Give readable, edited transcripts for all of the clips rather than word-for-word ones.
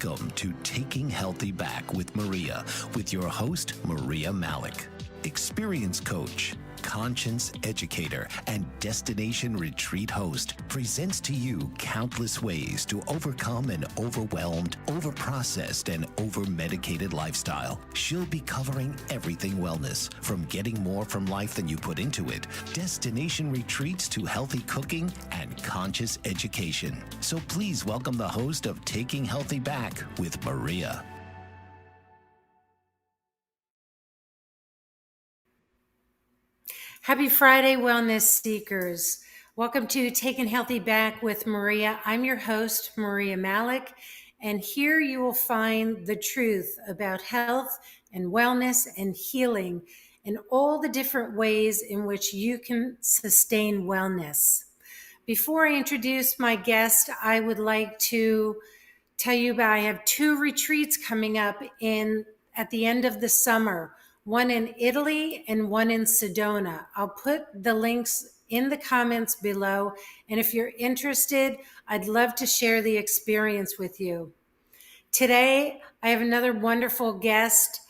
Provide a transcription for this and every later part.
Welcome to Taking Healthy Back with Maria, with your host, Maria Malec, experience coach, conscience educator, and destination retreat host, presents to you countless ways to overcome an overwhelmed, overprocessed, and overmedicated lifestyle. She'll be covering everything wellness, from getting more from life than you put into it, destination retreats to healthy cooking and conscious education. So please welcome the host of Taking Healthy Back with Maria. Happy Friday, Wellness Seekers. Welcome to Taking Healthy Back with Maria. I'm your host, Maria Malec, and here you will find the truth about health and wellness and healing and all the different ways in which you can sustain wellness. Before I introduce my guest, I would like to tell you about I have 2 retreats coming up at the end of the summer, one in Italy and one in Sedona. I'll put the links in the comments below, and if you're interested, I'd love to share the experience with you. Today, I have another wonderful guest.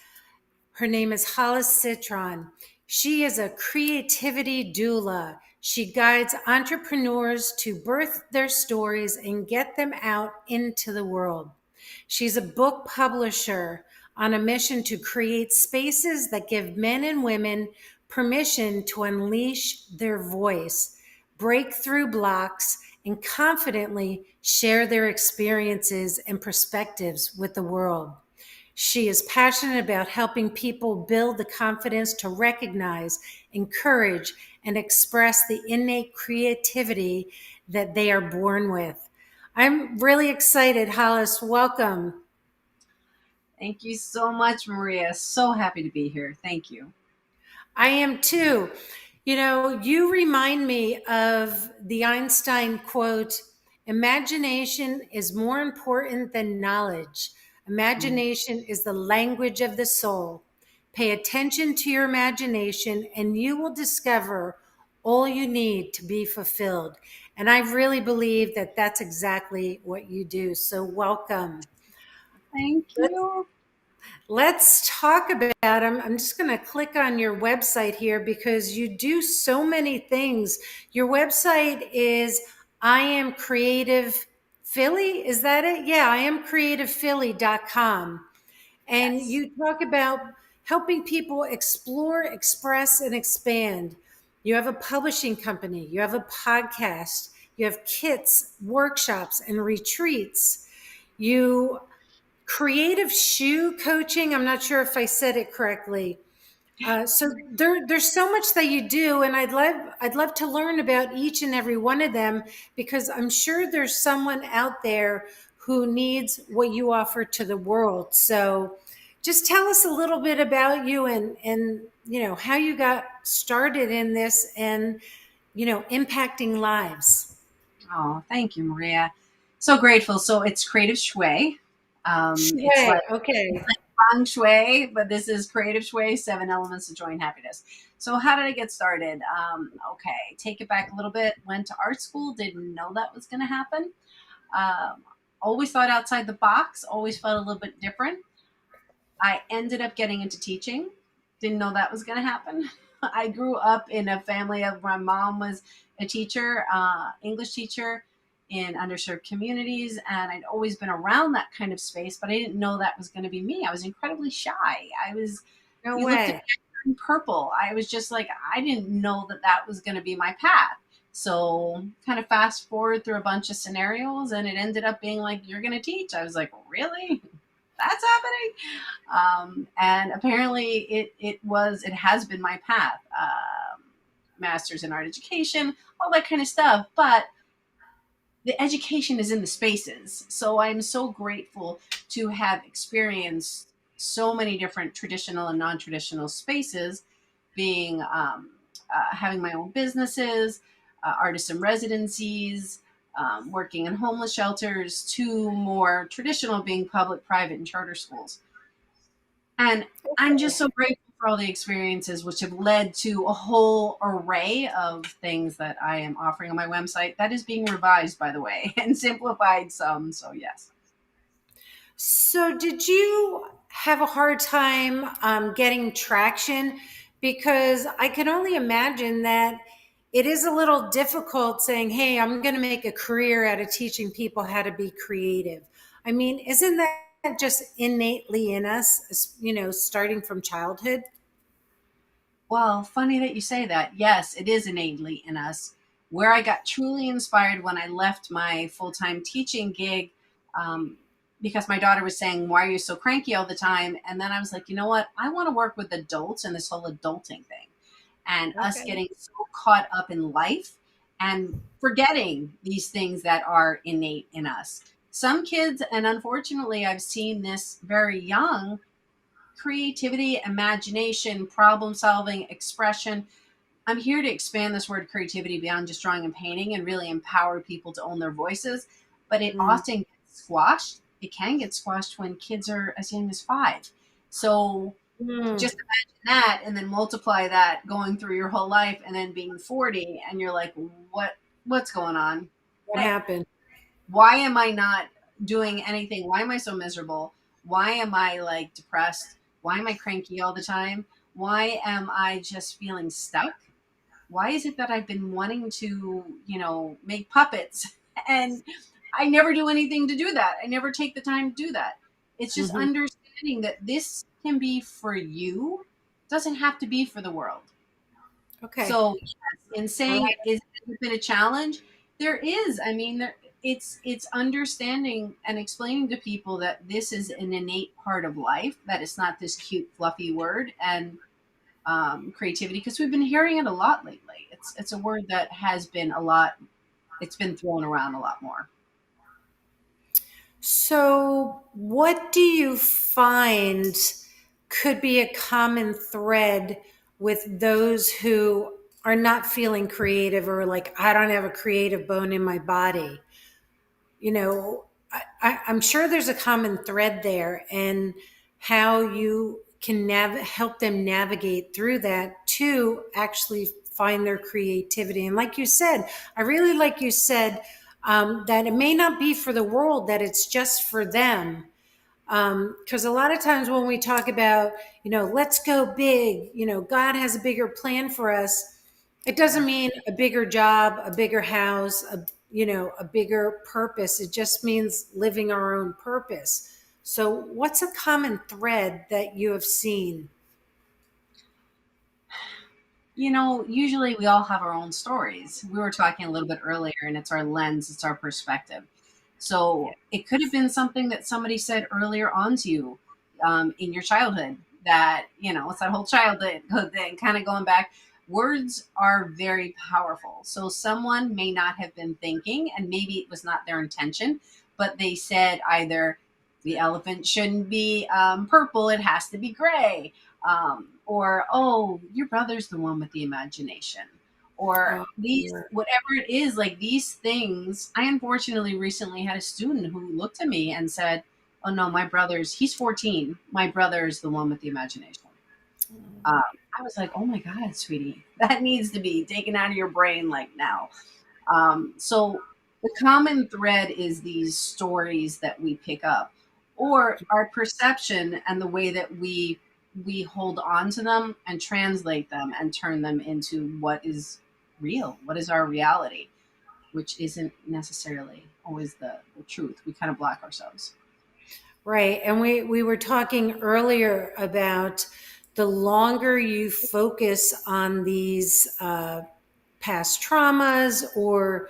Her name is Hollis Citron. She is a creativity doula. She guides entrepreneurs to birth their stories and get them out into the world. She's a book publisher on a mission to create spaces that give men and women permission to unleash their voice, break through blocks, and confidently share their experiences and perspectives with the world. She is passionate about helping people build the confidence to recognize, encourage, and express the innate creativity that they are born with. I'm really excited, Hollis. Welcome. Thank you so much, Maria. So happy to be here. Thank you. I am too. You know, you remind me of the Einstein quote, imagination is more important than knowledge. Imagination is the language of the soul. Pay attention to your imagination and you will discover all you need to be fulfilled. And I really believe that that's exactly what you do. So welcome. Thank you. Let's talk about them. I'm just going to click on your website here because you do so many things. Your website is I Am Creative Philly. Is that it? Yeah, IamCreativePhilly.com. And Yes. you talk about helping people explore, express, and expand. You have a publishing company. You have a podcast. You have kits, workshops, and retreats. You creative shoe coaching. I'm not sure if I said it correctly. So there's so much that you do, and I'd love to learn about each and every one of them because I'm sure there's someone out there who needs what you offer to the world. So just tell us a little bit about you and you know how you got started in this and you know impacting lives. Oh, thank you, Maria. So grateful. So it's Creative Shui. It's Shay, like okay. feng shui, but this is Creative Shui, 7 elements of joy and happiness. So how did I get started? Okay, take it back a little bit. Went to art school. Didn't know that was going to happen. Always thought outside the box. Always felt a little bit different. I ended up getting into teaching. Didn't know that was going to happen. I grew up in a family of my mom was a teacher, English teacher in underserved communities, and I'd always been around that kind of space, but I didn't know that was going to be me. I was incredibly shy. No You looked at way. me in purple. I was just like, I didn't know that that was going to be my path. So kind of fast forward through a bunch of scenarios, and it ended up being like, you're going to teach. I was like, really? That's happening. And apparently it has been my path. Master's in art education, all that kind of stuff. But the education is in the spaces. So I'm so grateful to have experienced so many different traditional and non-traditional spaces, being having my own businesses, artisan residencies, working in homeless shelters, to more traditional being public, private, and charter schools. And I'm just so grateful for all the experiences, which have led to a whole array of things that I am offering on my website that is being revised, by the way, and simplified some. So, yes. So, did you have a hard time getting traction? Because I can only imagine that it is a little difficult saying, hey, I'm going to make a career out of teaching people how to be creative. I mean, isn't that just innately in us, starting from childhood? Well, funny that you say that. Yes, it is innately in us. Where I got truly inspired when I left my full time teaching gig, um, because my daughter was saying, "Why are you so cranky all the time?" And then I was like, you know what? I want to work with adults and this whole adulting thing, and us Okay. getting so caught up in life and forgetting these things that are innate in us. Some kids, and unfortunately, I've seen this very young, creativity, imagination, problem solving, expression. I'm here to expand this word creativity beyond just drawing and painting and really empower people to own their voices. But it Mm, often gets squashed. It can get squashed when kids are as young as 5. So mm. just imagine that and then multiply that going through your whole life and then being 40 and you're like, what's going on? What happened? Why am I not doing anything? Why am I so miserable? Why am I like depressed? Why am I cranky all the time? Why am I just feeling stuck? Why is it that I've been wanting to, make puppets and I never do anything to do that? I never take the time to do that. It's just Hmm. understanding that this can be for you, doesn't have to be for the world. Okay. So yes, in I saying like has it been a challenge? There is. I mean, it's understanding and explaining to people that this is an innate part of life. That it's not this cute, fluffy word and creativity, because we've been hearing it a lot lately. It's a word that has been a lot. It's been thrown around a lot more. So, what do you find could be a common thread with those who are not feeling creative or like, I don't have a creative bone in my body? You know, I'm sure there's a common thread there, and how you can help them navigate through that to actually find their creativity. And like you said, I really like you said that it may not be for the world, that it's just for them. Because a lot of times when we talk about, let's go big, God has a bigger plan for us, it doesn't mean a bigger job, a bigger house, a bigger purpose. It just means living our own purpose. So, what's a common thread that you have seen? Usually we all have our own stories. We were talking a little bit earlier, and it's our lens, it's our perspective. So it could have been something that somebody said earlier on to you in your childhood that, it's that whole childhood thing, kind of going back. Words are very powerful. So someone may not have been thinking, and maybe it was not their intention, but they said either the elephant shouldn't be purple, it has to be gray, or oh, your brother's the one with the imagination, or Oh, these, Lord. whatever it is, like these things. I unfortunately recently had a student who looked at me and said, oh no, he's 14, my brother is the one with the imagination. um, I was like, oh my god, sweetie, that needs to be taken out of your brain like now. So the common thread is these stories that we pick up, or our perception and the way that we hold on to them and translate them and turn them into what is real, what is our reality, which isn't necessarily always the truth. We kind of block ourselves. Right. And we were talking earlier about the longer you focus on these past traumas or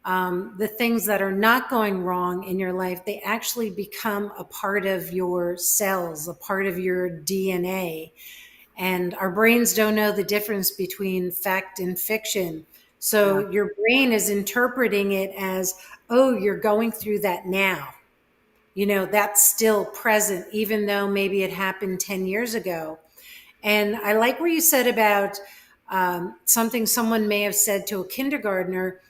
the things that are not going wrong in your life, they actually become a part of your cells, a part of your DNA. And our brains don't know the difference between fact and fiction. Yeah. So your brain is interpreting it as, oh, you're going through that now. That's still present, even though maybe it happened 10 years ago. And I like what you said about something someone may have said to a kindergartner.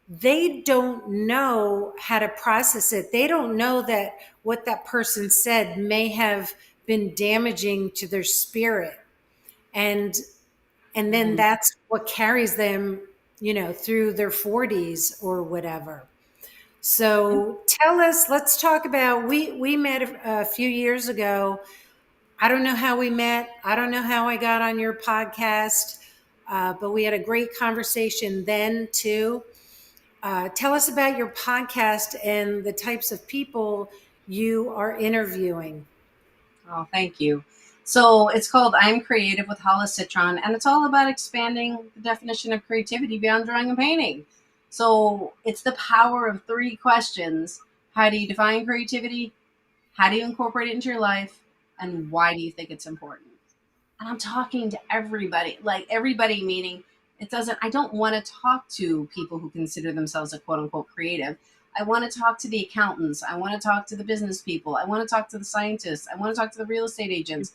They don't know how to process it. They don't know that what that person said may have been damaging to their spirit. And then Hmm. that's what carries them, through their 40s or whatever. So tell us, let's talk about, we met a few years ago. I don't know how we met. I don't know how I got on your podcast, but we had a great conversation then too. Tell us about your podcast and the types of people you are interviewing. Oh, thank you. So it's called I'm Creative with Hollis, Citron, and it's all about expanding the definition of creativity beyond drawing and painting. So it's the power of three questions. How do you define creativity? How do you incorporate it into your life? And why do you think it's important? And I'm talking to everybody, like everybody, meaning I don't want to talk to people who consider themselves a quote unquote creative. I want to talk to the accountants. I want to talk to the business people. I want to talk to the scientists. I want to talk to the real estate agents.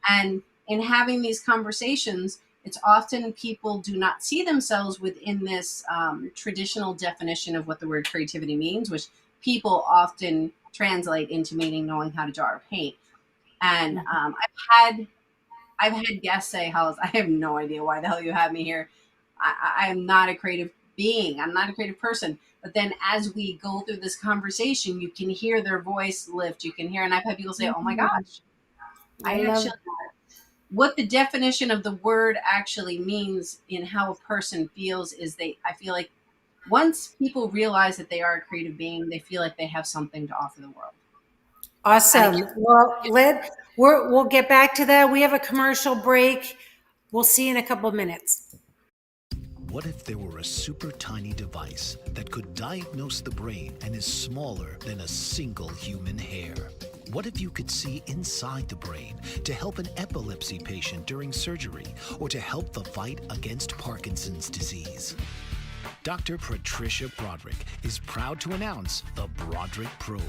And in having these conversations, it's often people do not see themselves within this traditional definition of what the word creativity means, which people often translate into meaning knowing how to draw or paint. And I've had guests say, "Hollis, I have no idea why the hell you have me here. I am not a creative being. I'm not a creative person." But then as we go through this conversation, you can hear their voice lift. You can hear, and I've had people say, "Oh my gosh, I I love actually," what the definition of the word actually means in how a person feels is I feel like once people realize that they are a creative being, they feel like they have something to offer the world. And it Awesome. gets, Well, we'll get back to that. We have a commercial break. We'll see you in a couple of minutes. What if there were a super tiny device that could diagnose the brain and is smaller than a single human hair? What if you could see inside the brain to help an epilepsy patient during surgery or to help the fight against Parkinson's disease? Dr. Patricia Broderick is proud to announce the Broderick Probe,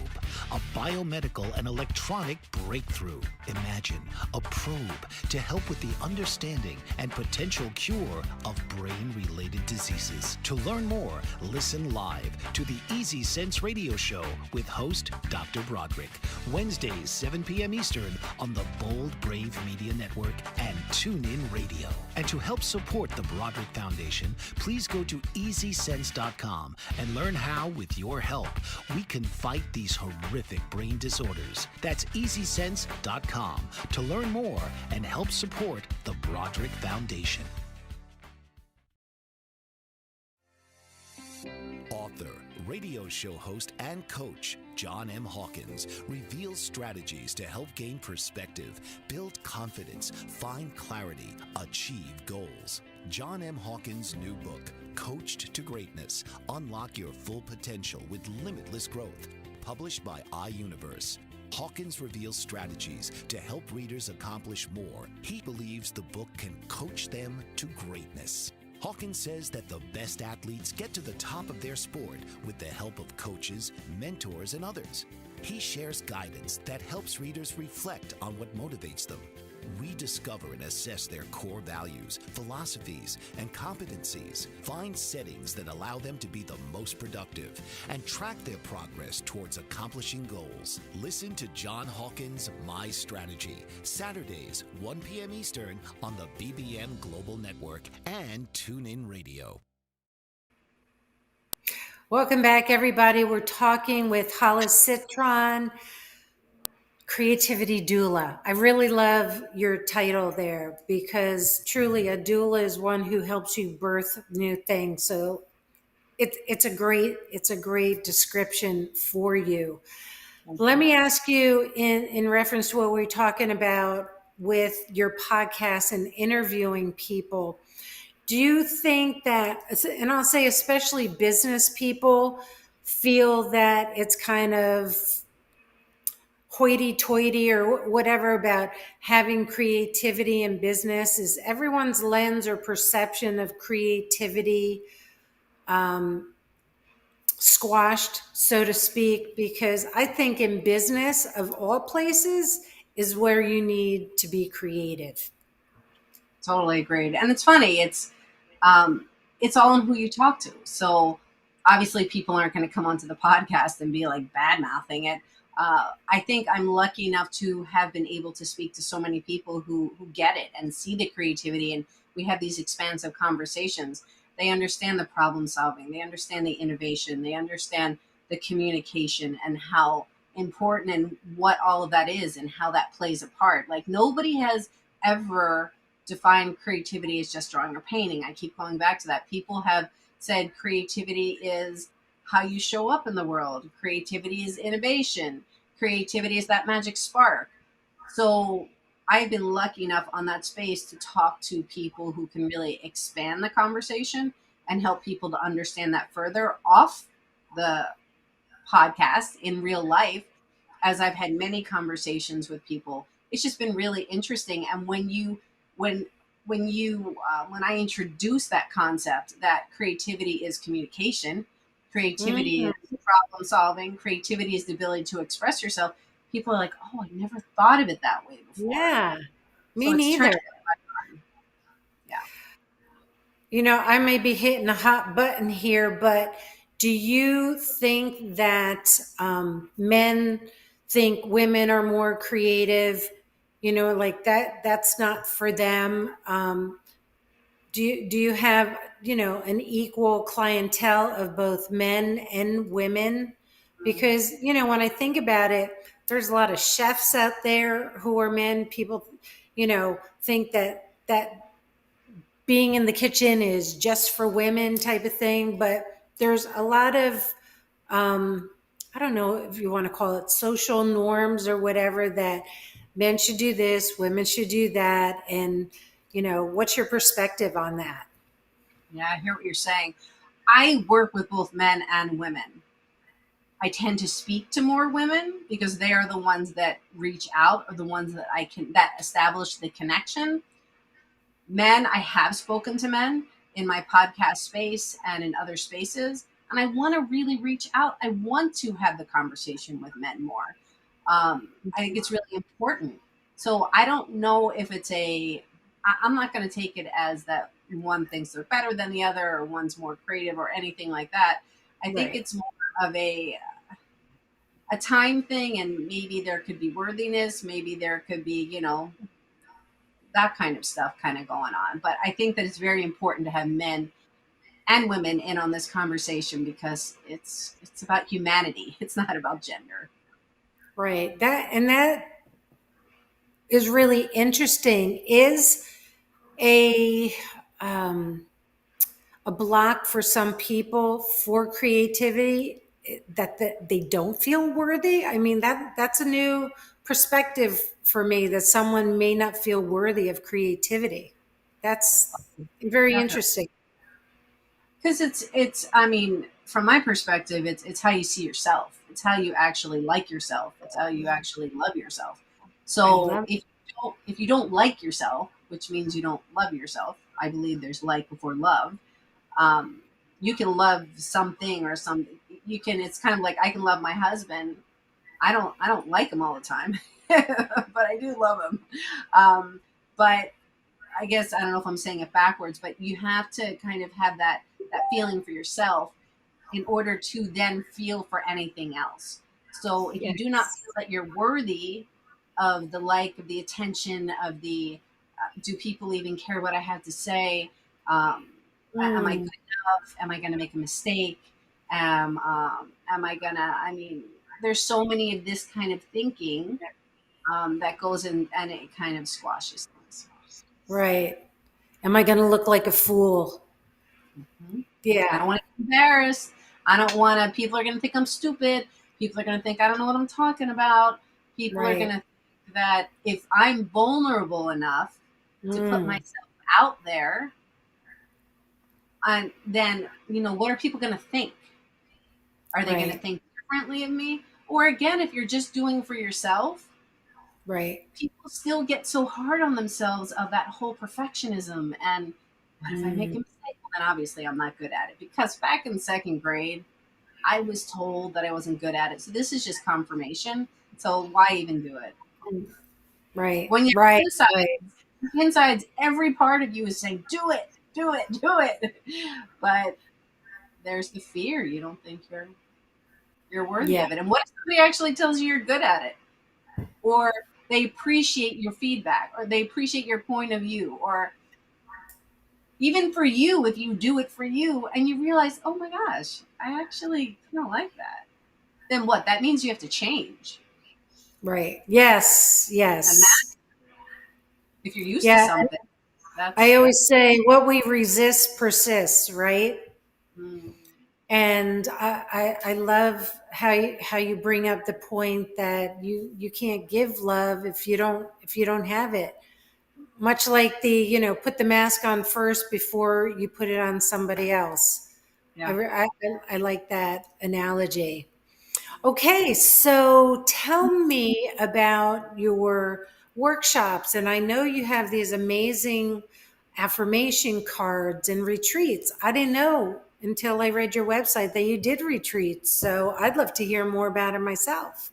a biomedical and electronic breakthrough. Imagine a probe to help with the understanding and potential cure of brain-related diseases. To learn more, listen live to the Easy Sense radio show with host Dr. Broderick, Wednesdays 7 p.m. Eastern on the Bold Brave Media Network and TuneIn Radio. And to help support the Broderick Foundation, please go to EasySense.com and learn how, with your help, we can fight these horrific brain disorders. That's EasySense.com to learn more and help support the Broderick Foundation. Author, radio show host, and coach John M. Hawkins reveals strategies to help gain perspective, build confidence, find clarity, achieve goals. John M. Hawkins' new book, Coached to Greatness, Unlock Your Full Potential with Limitless Growth, published by iUniverse. Hawkins reveals strategies to help readers accomplish more. He believes the book can coach them to greatness. Hawkins says that the best athletes get to the top of their sport with the help of coaches, mentors, and others. He shares guidance that helps readers reflect on what motivates them. We discover and assess their core values, philosophies, and competencies, find settings that allow them to be the most productive, and track their progress towards accomplishing goals. Listen to John Hawkins' My Strategy, Saturdays, 1 p.m. Eastern on the BBM Global Network and TuneIn Radio. Welcome back, everybody. We're talking with Hollis Citron, Creativity Doula. I really love your title there because truly a doula is one who helps you birth new things. So it's a great description for you. Let me ask you in reference to what we're talking about with your podcast and interviewing people. Do you think that, and I'll say especially business people, feel that it's kind of hoity-toity or whatever about having creativity in business? Is everyone's lens or perception of creativity squashed, so to speak? Because I think in business, of all places, is where you need to be creative. Totally agreed. And it's funny. It's all in who you talk to. So obviously people aren't going to come onto the podcast and be like bad mouthing it. I think I'm lucky enough to have been able to speak to so many people who get it and see the creativity, and we have these expansive conversations. They understand the problem solving. They understand the innovation. They understand the communication and how important and what all of that is and how that plays a part. Like nobody has ever defined creativity as just drawing or painting. I keep going back to that. People have said creativity is how you show up in the world. Creativity is innovation. Creativity is that magic spark. So I've been lucky enough on that space to talk to people who can really expand the conversation and help people to understand that further off the podcast in real life. As I've had many conversations with people, it's just been really interesting. And when when I introduce that concept that creativity is communication, creativity Mhm. is problem solving, creativity is the ability to express yourself, people are like, oh, I never thought of it that way before. Yeah, So me it's turned neither. out fun. Yeah. I may be hitting a hot button here, but do you think that men think women are more creative? Like that's not for them. Do you have, an equal clientele of both men and women? Because, when I think about it, there's a lot of chefs out there who are men. People, think that being in the kitchen is just for women type of thing, but there's a lot of I don't know if you want to call it social norms or whatever, that men should do this, women should do that. And what's your perspective on that? Yeah, I hear what you're saying. I work with both men and women. I tend to speak to more women because they are the ones that reach out, or the ones that that establish the connection. Men, I have spoken to men in my podcast space and in other spaces, and I want to really reach out. I want to have the conversation with men more. I think it's really important. So I don't know if it's I'm not going to take it as that one thinks they're better than the other or one's more creative or anything like that. I think Right. it's more of a time thing, and maybe there could be worthiness, maybe there could be, that kind of stuff kind of going on. But I think that it's very important to have men and women in on this conversation because it's about humanity. It's not about gender. Right. That is really interesting. Is a um, a block for some people for creativity, that they don't feel worthy? I mean, that's a new perspective for me, that someone may not feel worthy of creativity. That's very Definitely. interesting. Because it's I mean, from my perspective, it's how you see yourself. It's how you actually like yourself. It's how you actually love yourself. I So love. if you don't like yourself, which means you don't love yourself, I believe there's like before love. um, you can love something or something. You can. It's kind of like I can love my husband. I don't like him all the time, but I do love him. Um, but I guess I don't know if I'm saying it backwards, but you have to kind of have that feeling for yourself in order to then feel for anything else. So if you do not Yes. feel that you're worthy of the like, of the attention, of the do people even care what I have to say? Um, am I good Mm, enough? Am I going to make a mistake? Am I gonna? I mean, there's so many of this kind of thinking that goes in, and it kind of squashes things. right. Am I going to look like a fool? Mhm. I Yeah. don't want to get embarrassed. I don't want to. People are going to think I'm stupid. People are going to think I don't know what I'm talking about. People are going Right. to think that if I'm vulnerable enough to put Mm, myself out there, and then what are people going to think? Are they going to right. think differently of me? Or again, if you're just doing for yourself, Right. people still get so hard on themselves of that whole perfectionism. And what if I make Mm, a mistake? Well, then obviously I'm not good at it, because back in second grade, I was told that I wasn't good at it. So this is just confirmation. So why even do it? right. When you're Right. Right. insides, every part of you is saying, do it, do it, do it. But there's the fear. You don't think you're worthy Yeah. of it. And what if somebody actually tells you you're good at it? Or they appreciate your feedback, or they appreciate your point of view, or even for you, if you do it for you and you realize, oh my gosh, I actually kind of like that. then what? That means you have to change. Right. Yes. And that, Yes. if you're used to Yeah. something, I that's always say what we resist persists, right? mm, And I love how you bring up the point that you can't give love if you don't have it. Much like the, put the mask on first before you put it on somebody else. I, yeah. re- I, I like that analogy. Okay, so tell me about your workshops. And I know you have these amazing affirmation cards and retreats. I didn't know until I read your website that you did retreats. So I'd love to hear more about it myself.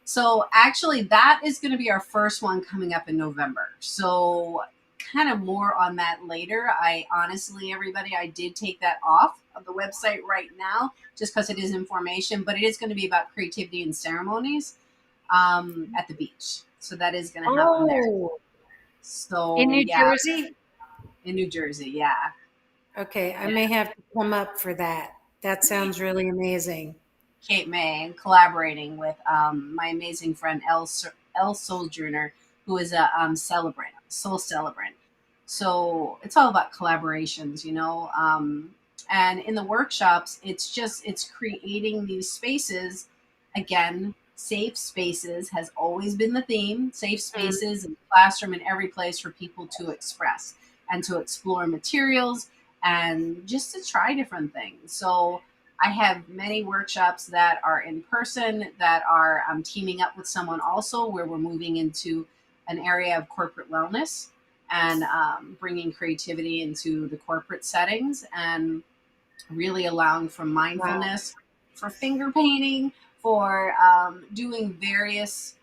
So actually, that is going to be our first one coming up in November. So kind of more on that later. I honestly, everybody, I did take that off of the website right now just because it is information, but it is going to be about creativity and ceremonies at the beach. So that is going to happen there. Oh, in So New yeah, Jersey? in New Jersey, yeah. Okay, I Yeah. may have to come up for that. That sounds really amazing. Cape May and collaborating with my amazing friend El Sojourner, who is a celebrant, soul celebrant. So it's all about collaborations, you know. And in the workshops, it's creating these spaces. Again, safe spaces has always been the theme. Safe Mm. spaces in the classroom and every place for people to express and to explore materials and just to try different things. So I have many workshops that are in person that are teaming up with someone also, where we're moving into an area of corporate wellness and bringing creativity into the corporate settings and really allowing for Wow. mindfulness, for finger painting, for doing various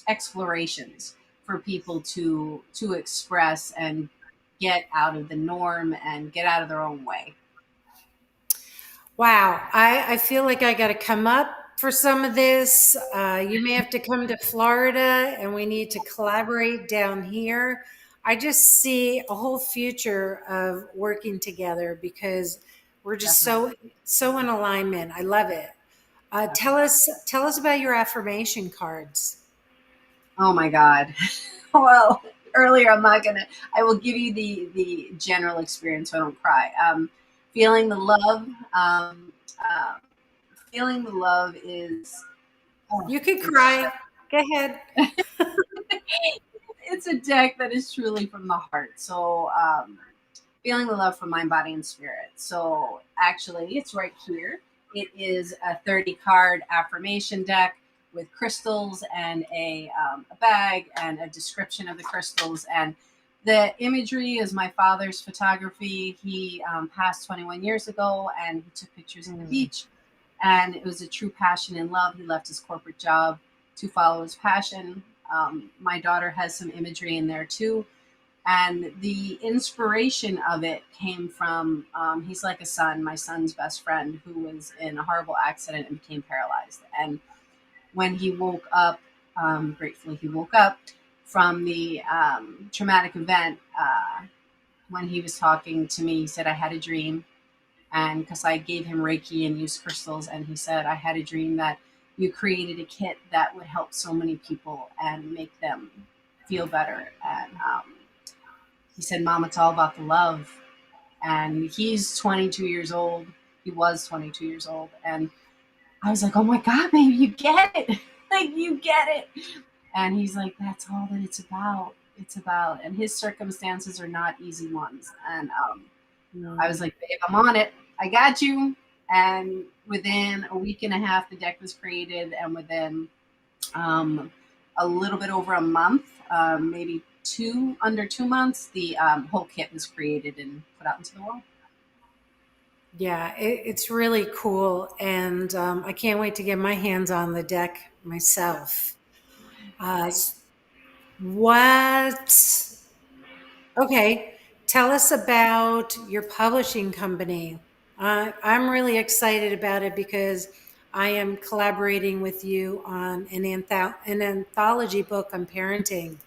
explorations for people to express and get out of the norm and get out of their own way. Wow. I feel like I got to come up for some of this. You may have to come to Florida and we need to collaborate down here. I just see a whole future of working together because we're just Definitely. so in alignment. I love it. Definitely. Tell us about your affirmation cards. Oh my God. Well, earlier I'm not gonna. I will give you the general experience so I don't cry. Feeling the love. Feeling the love is. Oh, You could it's cry. Go ahead. it's a deck that is truly from the heart. So feeling the love from mind, body, and spirit. So actually, it's right here. It is a 30 card affirmation deck with crystals and a bag and a description of the crystals. And the imagery is my father's photography. He passed 21 years ago and he took pictures at the Mm. beach. And it was a true passion and love. He left his corporate job to follow his passion. My daughter has some imagery in there too, and the inspiration of it came from he's like a son, my son's best friend, who was in a horrible accident and became paralyzed. And when he woke up, gratefully he woke up from the traumatic event. When he was talking to me, he said, I had a dream. And because I gave him Reiki and used crystals, and he said, I had a dream that you created a kit that would help so many people and make them feel better. And he said, Mom, it's all about the love. And he's 22 years old. He was 22 years old. And I was like, oh my God, baby, you get it. Like, you get it. And he's like, that's all that it's about. It's about. And his circumstances are not easy ones. And I was Mm. like, babe, I'm on it. I got you. And within a week and a half, the deck was created. And within um, a little bit over a month, maybe under 2 months, the whole kit was created and put out into the world. Yeah, it's really cool. And I can't wait to get my hands on the deck myself. Uh, Thank what? Okay, tell us about your publishing company. I'm really excited about it because I am collaborating with you on an anthology book on parenting.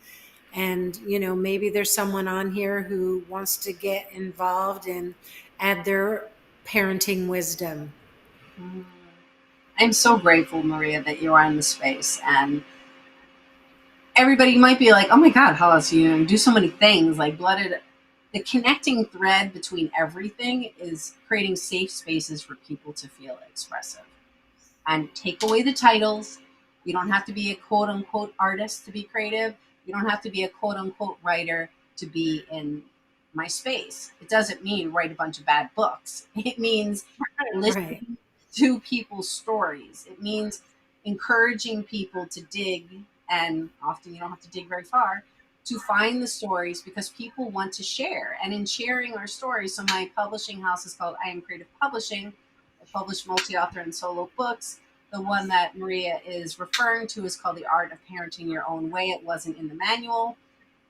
And, maybe there's someone on here who wants to get involved and add their parenting wisdom. I'm so grateful, Maria, that you are in the space. And everybody might be like, oh my God, Hollis, you do so many things, like blooded. The connecting thread between everything is creating safe spaces for people to feel expressive. And take away the titles. You don't have to be a quote unquote artist to be creative. You don't have to be a quote unquote writer to be in my space. It doesn't mean write a bunch of bad books. It means listen Right. to people's stories. It means encouraging people to dig, and often you don't have to dig very far, to find the stories because people want to share. And in sharing our stories, so my publishing house is called I Am Creative Publishing. I publish multi-author and solo books. The one that Maria is referring to is called The Art of Parenting Your Own Way. It wasn't in the manual.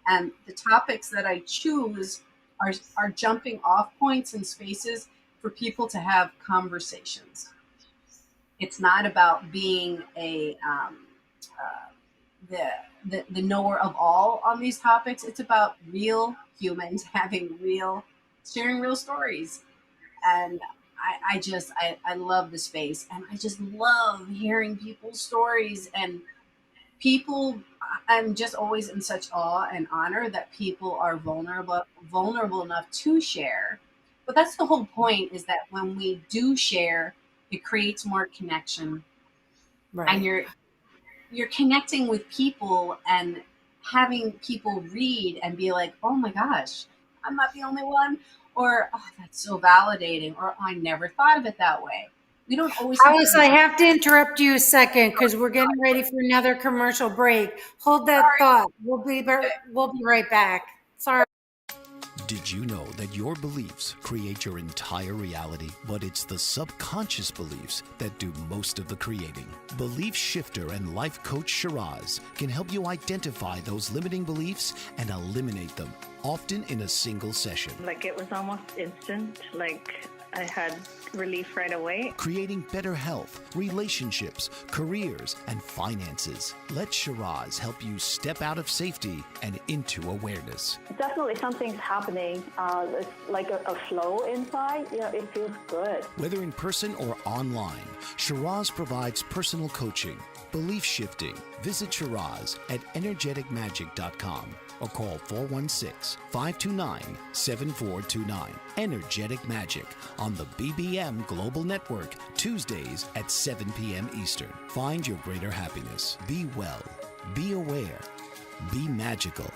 And the topics that I choose are jumping off points and spaces for people to have conversations. It's not about being the knower of all on these topics. It's about real humans having sharing real stories. And I love the space, and I just love hearing people's stories. And people, I'm just always in such awe and honor that people are vulnerable enough to share. But that's the whole point, is that when we do share, it creates more connection, and Right. you're connecting with people and having people read and be like, oh my gosh, I'm not the only one, or oh, that's so validating, or oh, I never thought of it that way. We don't always have to Alice, be I have to interrupt you a second because we're getting ready for another commercial break. Hold that sorry. thought. We'll be right back. Sorry. Did you know that your beliefs create your entire reality, but it's the subconscious beliefs that do most of the creating? Belief shifter and life coach Shiraz can help you identify those limiting beliefs and eliminate them, often in a single session. Like it was almost instant, like I had relief right away. Creating better health, relationships, careers, and finances. Let Shiraz help you step out of safety and into awareness. Definitely something's happening. It's like a flow inside. You know, it feels good. Whether in person or online, Shiraz provides personal coaching, belief shifting. Visit Shiraz at energeticmagic.com or call 416-529-7429. Energetic Magic on the BBM Global Network, Tuesdays at 7 p.m. Eastern. Find your greater happiness. Be well. Be aware. Be magical.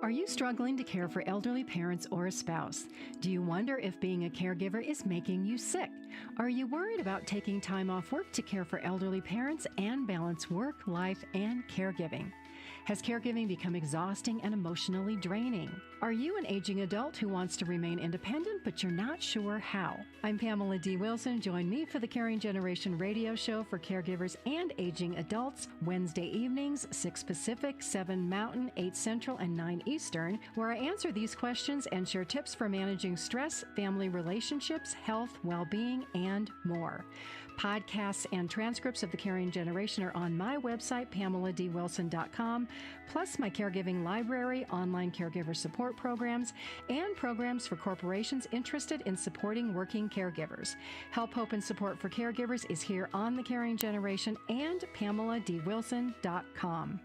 Are you struggling to care for elderly parents or a spouse? Do you wonder if being a caregiver is making you sick? Are you worried about taking time off work to care for elderly parents and balance work, life, and caregiving? Has caregiving become exhausting and emotionally draining? Are you an aging adult who wants to remain independent but you're not sure how? I'm Pamela D. Wilson. Join me for the Caring Generation radio show for caregivers and aging adults, Wednesday evenings, 6 Pacific, 7 Mountain, 8 Central, and 9 Eastern, where I answer these questions and share tips for managing stress, family relationships, health, well-being, and more. Podcasts and transcripts of The Caring Generation are on my website, PamelaDWilson.com, plus my caregiving library, online caregiver support programs, and programs for corporations interested in supporting working caregivers. Help, hope, and support for caregivers is here on The Caring Generation and PamelaDWilson.com.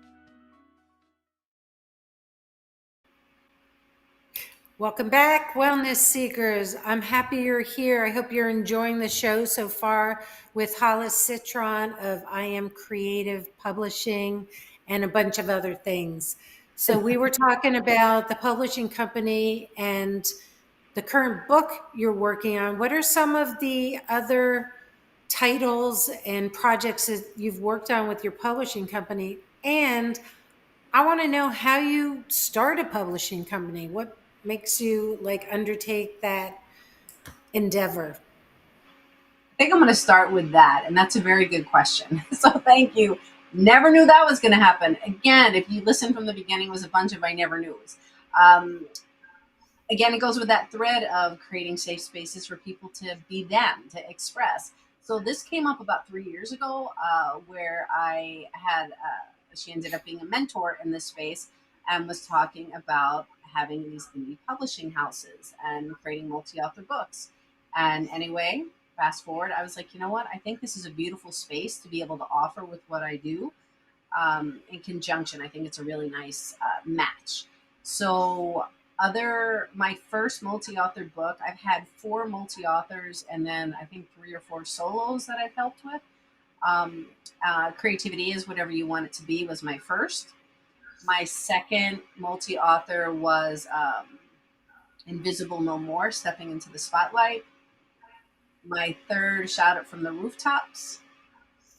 Welcome back, Wellness Seekers. I'm happy you're here. I hope you're enjoying the show so far with Hollis Citron of I Am Creative Publishing and a bunch of other things. So we were talking about the publishing company and the current book you're working on. What are some of the other titles and projects that you've worked on with your publishing company? And I want to know how you start a publishing company. What makes you undertake that endeavor? I think I'm going to start with that. And that's a very good question. So thank you. Never knew that was going to happen. Again, if you listen from the beginning, it was a bunch of I never knews. Again, it goes with that thread of creating safe spaces for people to be them, to express. So this came up about 3 years ago, where I had, she ended up being a mentor in this space and was talking about having these indie publishing houses and creating multi-author books. And anyway, fast forward, I was like, you know what? I think this is a beautiful space to be able to offer with what I do in conjunction. I think it's a really nice match. So my first multi-authored book, I've had 4 multi-authors and then I think 3 or 4 solos that I've helped with. Creativity is Whatever You Want It to Be was my first. My second multi-author was Invisible No More, Stepping into the Spotlight. My third, Shout It from the Rooftops,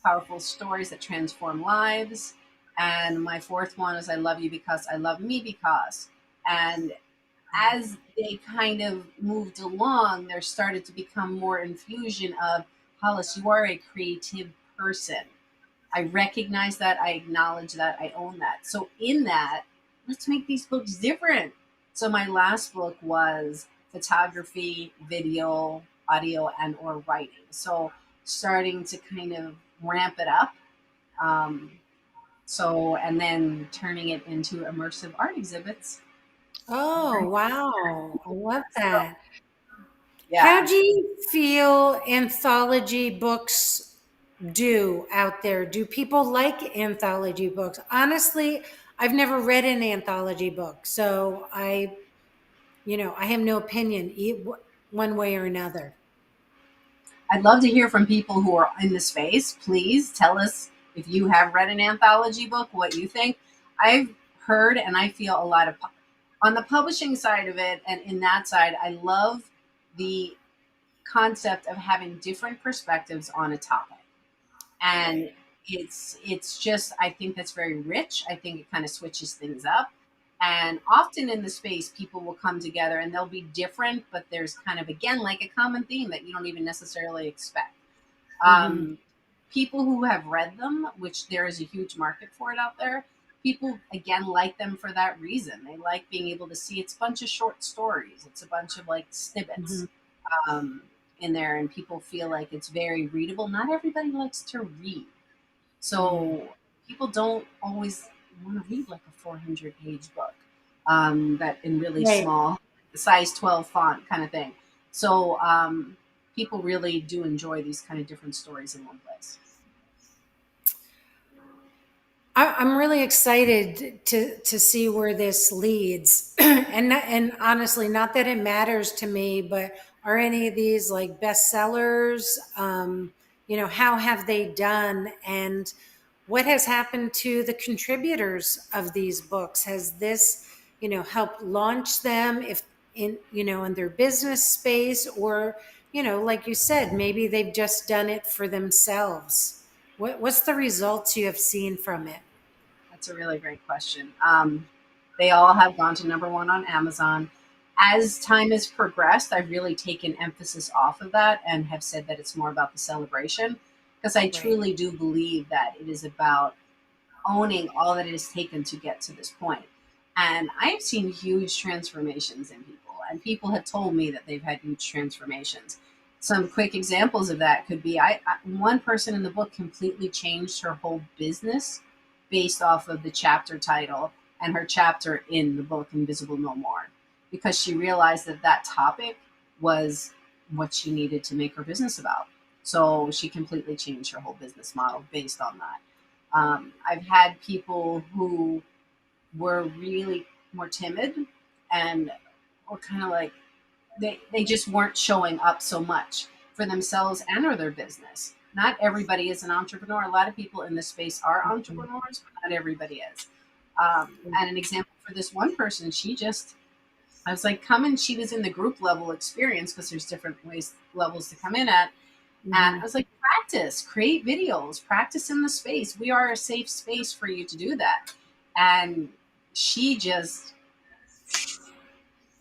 Powerful Stories That Transform Lives. And my fourth one is I Love You Because I Love Me Because. And as they kind of moved along, there started to become more infusion of, Hollis, you are a creative person. I recognize that, I acknowledge that, I own that. So in that, let's make these books different. So my last book was photography, video, audio, and or writing. So starting to kind of ramp it up. And then turning it into immersive art exhibits. Oh, wow. I love that. How Yeah. do you feel anthology books do out there? Do people like anthology books? Honestly, I've never read an anthology book, so I have no opinion one way or another. I'd love to hear from people who are in the space. Please tell us if you have read an anthology book, what you think. I've heard and I feel a lot of, on the publishing side of it and in that side, I love the concept of having different perspectives on a topic. And it's just, I think that's very rich. I think it kind of switches things up. And often in the space, people will come together and they'll be different, but there's kind of, again, like a common theme that you don't even necessarily expect. Mm-hmm. People who have read them, which there is a huge market for it out there, people, again, like them for that reason. They like being able to see it's a bunch of short stories. It's a bunch of like snippets in there, and people feel like it's very readable. Not everybody likes to read. So people don't always want to read like a 400-page book that in really Right. small, size 12 font kind of thing. So people really do enjoy these kind of different stories in one place. I'm really excited to see where this leads, and honestly, not that it matters to me, but are any of these like bestsellers? How have they done, and what has happened to the contributors of these books? Has this, helped launch them if in their business space, or like you said, maybe they've just done it for themselves? What's the results you have seen from it? That's a really great question. They all have gone to #1 on Amazon. As time has progressed, I've really taken emphasis off of that and have said that it's more about the celebration, because I Right. truly do believe that it is about owning all that it has taken to get to this point. And I've seen huge transformations in people, and people have told me that they've had huge transformations. Some quick examples of that could be one person in the book completely changed her whole business based off of the chapter title and her chapter in the book Invisible No More, because she realized that that topic was what she needed to make her business about. So she completely changed her whole business model based on that. I've had people who were really more timid and were kind of like, they just weren't showing up so much for themselves and or their business. Not everybody is an entrepreneur. A lot of people in this space are entrepreneurs, but not everybody is. And an example for this one person, I was like, she was in the group level experience, because there's different levels to come in at. And I was like, practice, create videos, practice in the space. We are a safe space for you to do that. And she just,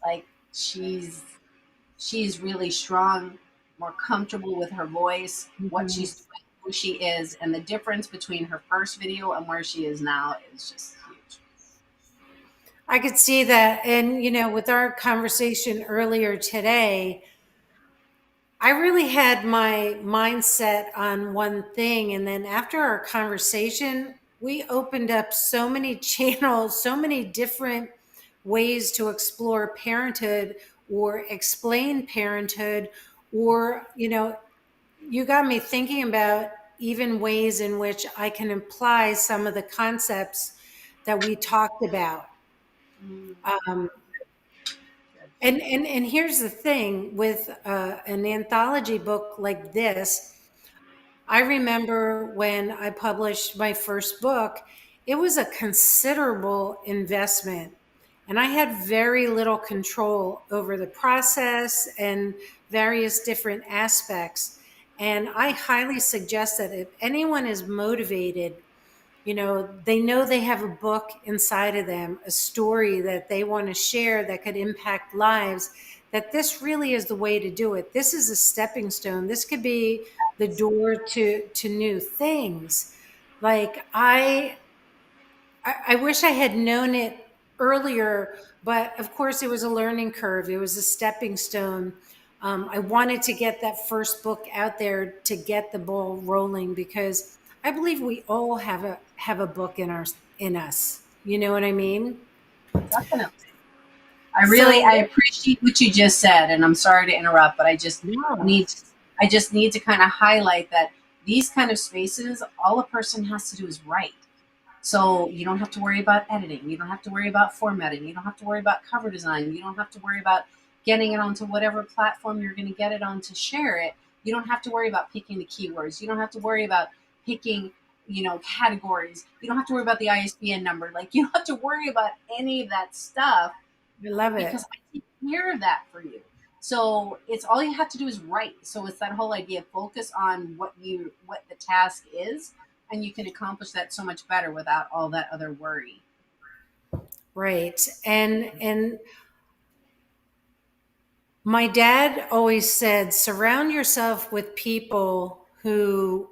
like, she's really strong, more comfortable with her voice, what she's doing, who she is, and the difference between her first video and where she is now is just huge. I could see that. And, with our conversation earlier today, I really had my mindset on one thing. And then after our conversation, we opened up so many channels, so many different ways to explore parenthood or explain parenthood, or, you got me thinking about even ways in which I can apply some of the concepts that we talked about. Um, and here's the thing with an anthology book like this. I remember when I published my first book, it was a considerable investment. And I had very little control over the process and various different aspects. And I highly suggest that if anyone is motivated, they know they have a book inside of them, a story that they want to share that could impact lives, that this really is the way to do it. This is a stepping stone. This could be the door to new things. Like I wish I had known it earlier, but of course it was a learning curve. It was a stepping stone. I wanted to get that first book out there to get the ball rolling, because I believe we all have a book in us. You know what I mean? Definitely. So I appreciate what you just said, and I'm sorry to interrupt, but yeah, I just need to kind of highlight that these kind of spaces, all a person has to do is write. So you don't have to worry about editing. You don't have to worry about formatting. You don't have to worry about cover design. You don't have to worry about getting it onto whatever platform you're going to get it on to share it. You don't have to worry about picking the keywords. You don't have to worry about picking, categories. You don't have to worry about the ISBN number. Like, you don't have to worry about any of that stuff, I love it. because I take care of that for you. So it's all you have to do is write. So it's that whole idea: focus on what the task is, and you can accomplish that so much better without all that other worry. Right. And my dad always said, surround yourself with people who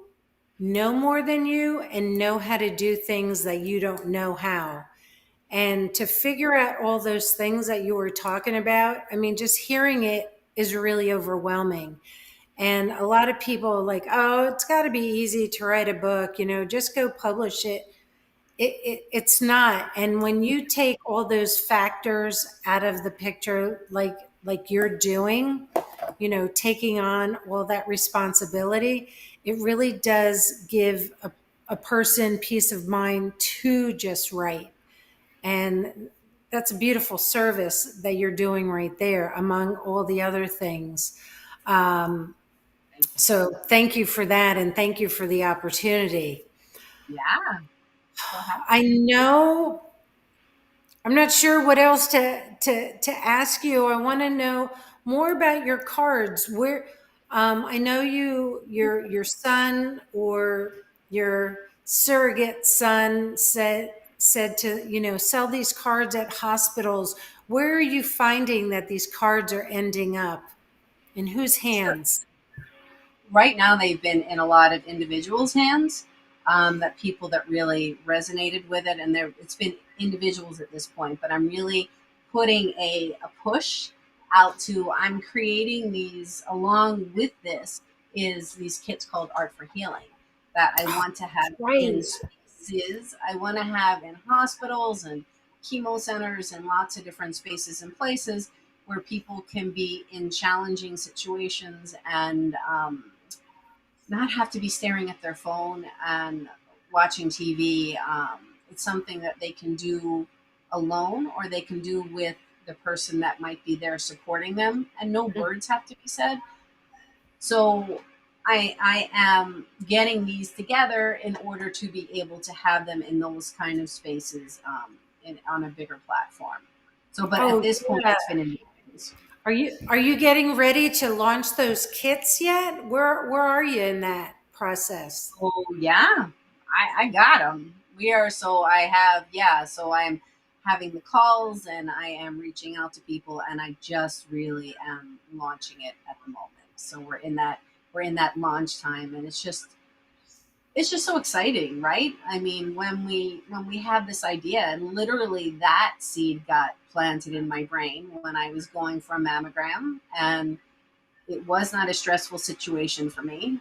know more than you and know how to do things that you don't know how. And to figure out all those things that you were talking about, I mean, just hearing it is really overwhelming. And a lot of people are like, oh, it's got to be easy to write a book, just go publish it. It's not. And when you take all those factors out of the picture, like you're doing, taking on all that responsibility, it really does give a person peace of mind to just write. And that's a beautiful service that you're doing right there, among all the other things. Um, so thank you for that, and thank you for the opportunity. Yeah. So happy. I know I'm not sure what else to ask you. I want to know more about your cards. Where I know your son or your surrogate son said to sell these cards at hospitals. Where are you finding that these cards are ending up? In whose Sure. hands? Right now, they've been in a lot of individuals' hands, that people that really resonated with it, and it's been individuals at this point. But I'm really putting a push out to. I'm creating these along with this is these kits called Art for Healing that I want to have in Right. spaces. I want to have in hospitals and chemo centers and lots of different spaces and places where people can be in challenging situations and not have to be staring at their phone and watching TV. It's something that they can do alone, or they can do with the person that might be there supporting them, and no words have to be said. So I am getting these together in order to be able to have them in those kind of spaces, on a bigger platform. So, but at Oh, this point, yeah. it's been in meetings. Are you getting ready to launch those kits yet? Where are you in that process? Oh yeah, I got them. We are so I have yeah. So I'm having the calls and I am reaching out to people, and I just really am launching it at the moment. So we're in that launch time, and it's just so exciting, right? I mean, when we have this idea, and literally that seed got planted in my brain when I was going for a mammogram, and it was not a stressful situation for me.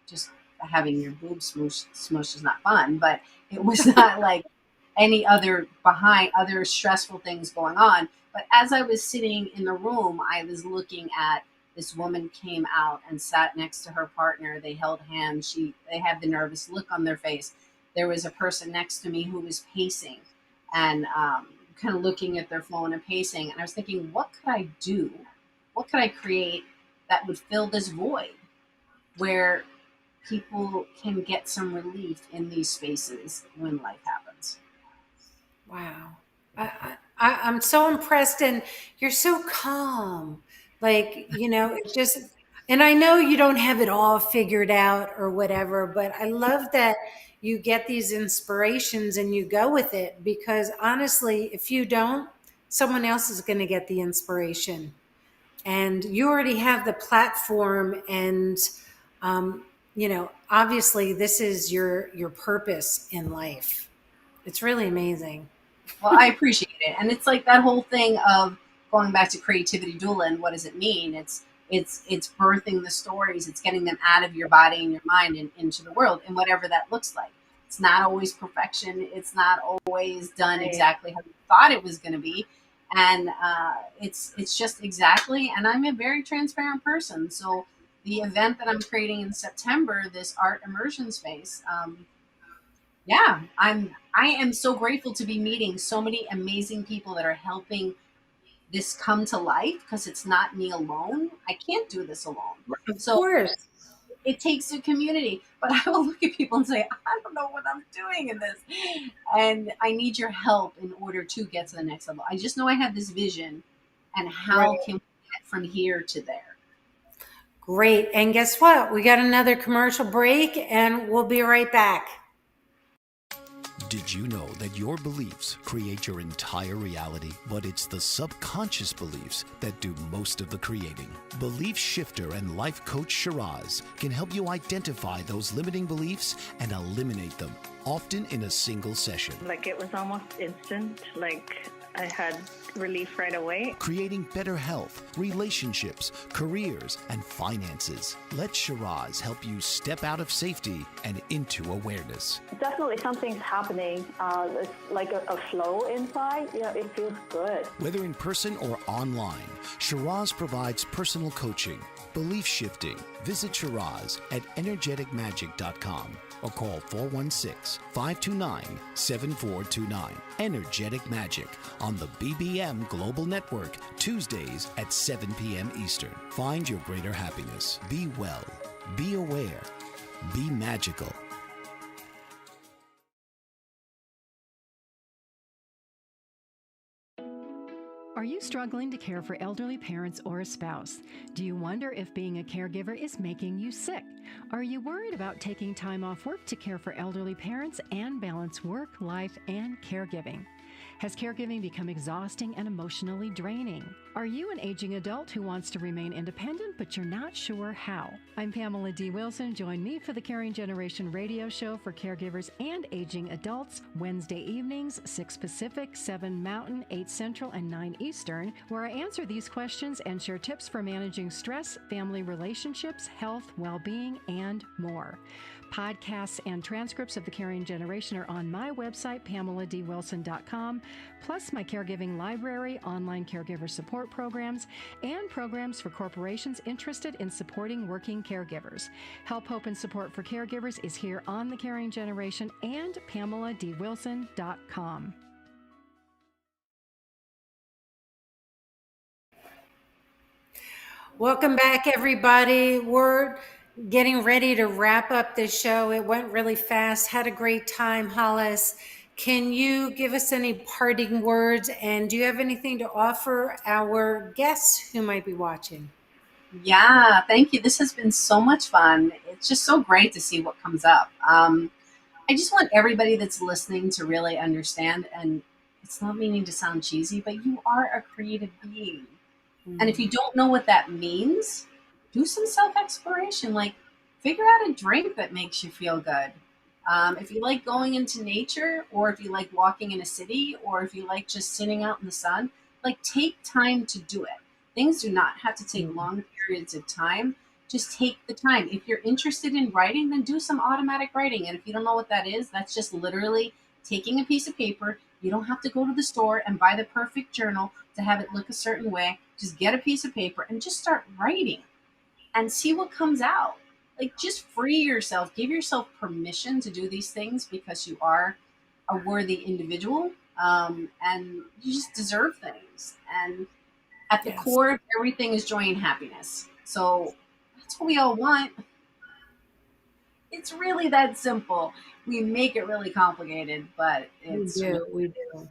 Just having your boobs smushed is not fun, but it was not like any other other stressful things going on. But as I was sitting in the room, I was looking at this woman came out and sat next to her partner. They held hands. They had the nervous look on their face. There was a person next to me who was pacing and kind of looking at their phone and pacing. And I was thinking, what could I do? What could I create that would fill this void where people can get some relief in these spaces when life happens? Wow. I'm so impressed, and you're so calm. Like, it just, and I know you don't have it all figured out or whatever, but I love that you get these inspirations and you go with it, because honestly, if you don't, someone else is going to get the inspiration. And you already have the platform, and, obviously this is your purpose in life. It's really amazing. Well, I appreciate it. And it's like that whole thing of going back to creativity doula and what does it mean? It's birthing the stories. It's getting them out of your body and your mind and into the world, and whatever that looks like. It's not always perfection. It's not always done exactly how you thought it was going to be. And it's just exactly, and I'm a very transparent person. So the event that I'm creating in September, this art immersion space, yeah, I am so grateful to be meeting so many amazing people that are helping this come to life, because it's not me alone. I can't do this alone. Of So course. it takes a community, but I will look at people and say, I don't know what I'm doing in this. And I need your help in order to get to the next level. I just know I have this vision, and how Right. can we get from here to there? Great. And guess what? We got another commercial break, and we'll be right back. Did you know that your beliefs create your entire reality, but it's the subconscious beliefs that do most of the creating? Belief shifter and life coach Shiraz can help you identify those limiting beliefs and eliminate them, often in a single session. Like it was almost instant. Like I had relief right away. Creating better health, relationships, careers, and finances. Let Shiraz help you step out of safety and into awareness. Definitely something's happening. It's like a flow inside. It feels good. Whether in person or online, Shiraz provides personal coaching, belief shifting. Visit Shiraz at energeticmagic.com or call 416-529-7429. Energetic Magic on the BBM Global Network, Tuesdays at 7 p.m. Eastern. Find your greater happiness. Be well. Be aware. Be magical. Are you struggling to care for elderly parents or a spouse? Do you wonder if being a caregiver is making you sick? Are you worried about taking time off work to care for elderly parents and balance work, life, and caregiving? Has caregiving become exhausting and emotionally draining? Are you an aging adult who wants to remain independent, but you're not sure how? I'm Pamela D. Wilson. Join me for the Caring Generation radio show for caregivers and aging adults, Wednesday evenings, 6 Pacific, 7 Mountain, 8 Central, and 9 Eastern, where I answer these questions and share tips for managing stress, family relationships, health, well-being, and more. Podcasts and transcripts of the Caring Generation are on my website, PamelaDWilson.com, plus my caregiving library, online caregiver support programs, and programs for corporations interested in supporting working caregivers. Help, hope, and support for caregivers is here on the Caring Generation and PamelaDWilson.com. Welcome back, everybody. We're getting ready to wrap up this show. It went really fast. Had a great time, Hollis. Can you give us any parting words? And do you have anything to offer our guests who might be watching? Yeah, thank you. This has been so much fun. It's just so great to see what comes up. I just want everybody that's listening to really understand, and it's not meaning to sound cheesy, but you are a creative being. And if you don't know what that means, do some self-exploration. Like, figure out a drink that makes you feel good. If you like going into nature, or if you like walking in a city, or if you like just sitting out in the sun, like, take time to do it. Things do not have to take long periods of time. Just take the time. If you're interested in writing, then do some automatic writing. And if you don't know what that is, that's just literally taking a piece of paper. You don't have to go to the store and buy the perfect journal to have it look a certain way. Just get a piece of paper and just start writing and see what comes out. Like, just free yourself, give yourself permission to do these things because you are a worthy individual, and you just deserve things. And at the Yes. core of everything is joy and happiness. So that's what we all want. It's really that simple. We make it really complicated, but it's really, We do.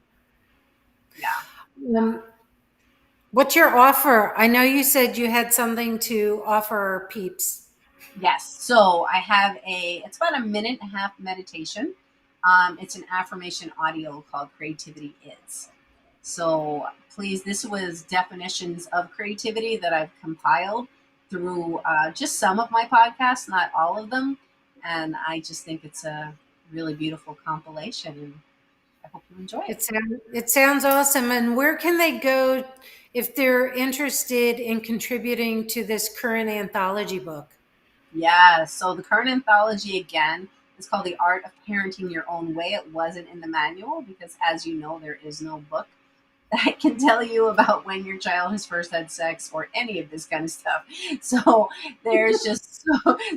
yeah. What's your offer? I know you said you had something to offer our peeps. Yes. So I have it's about a minute and a half meditation. It's an affirmation audio called Creativity Is. So please, this was definitions of creativity that I've compiled through just some of my podcasts, not all of them. And I just think it's a really beautiful compilation, and I hope you enjoy it. It sounds awesome. And where can they go if they're interested in contributing to this current anthology book? Yeah, so the current anthology, again, is called The Art of Parenting Your Own Way. It wasn't in the manual because, as you know, there is no book that can tell you about when your child has first had sex or any of this kind of stuff. So there's just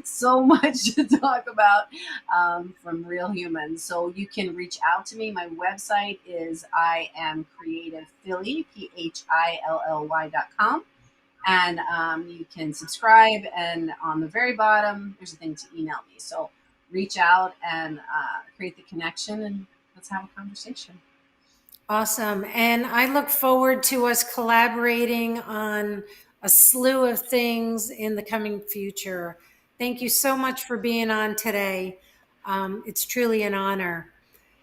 so much to talk about from real humans. So you can reach out to me. My website is iamcreativephilly, PHILLY.com. And you can subscribe. And on the very bottom, there's a thing to email me. So reach out and create the connection, and let's have a conversation. Awesome. And I look forward to us collaborating on a slew of things in the coming future. Thank you so much for being on today. It's truly an honor.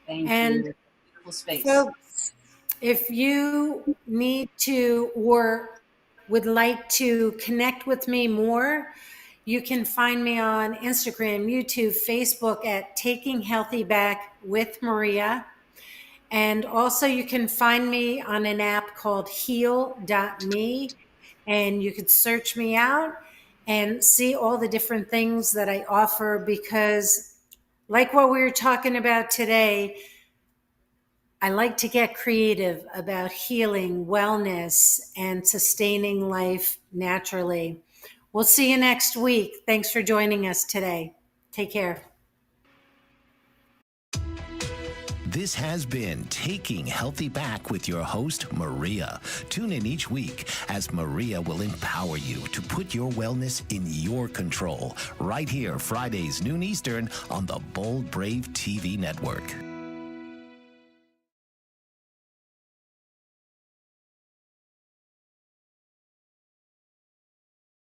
Thank And you. Beautiful space. folks, if you need to or would like to connect with me more, you can find me on Instagram, YouTube, Facebook at Taking Healthy Back with Maria. And also you can find me on an app called heal.me, and you could search me out and see all the different things that I offer, because like what we were talking about today, I like to get creative about healing, wellness, and sustaining life naturally. We'll see you next week. Thanks for joining us today. Take care. This has been Taking Healthy Back with your host, Maria. Tune in each week as Maria will empower you to put your wellness in your control, right here, Fridays, noon Eastern, on the Bold Brave TV network.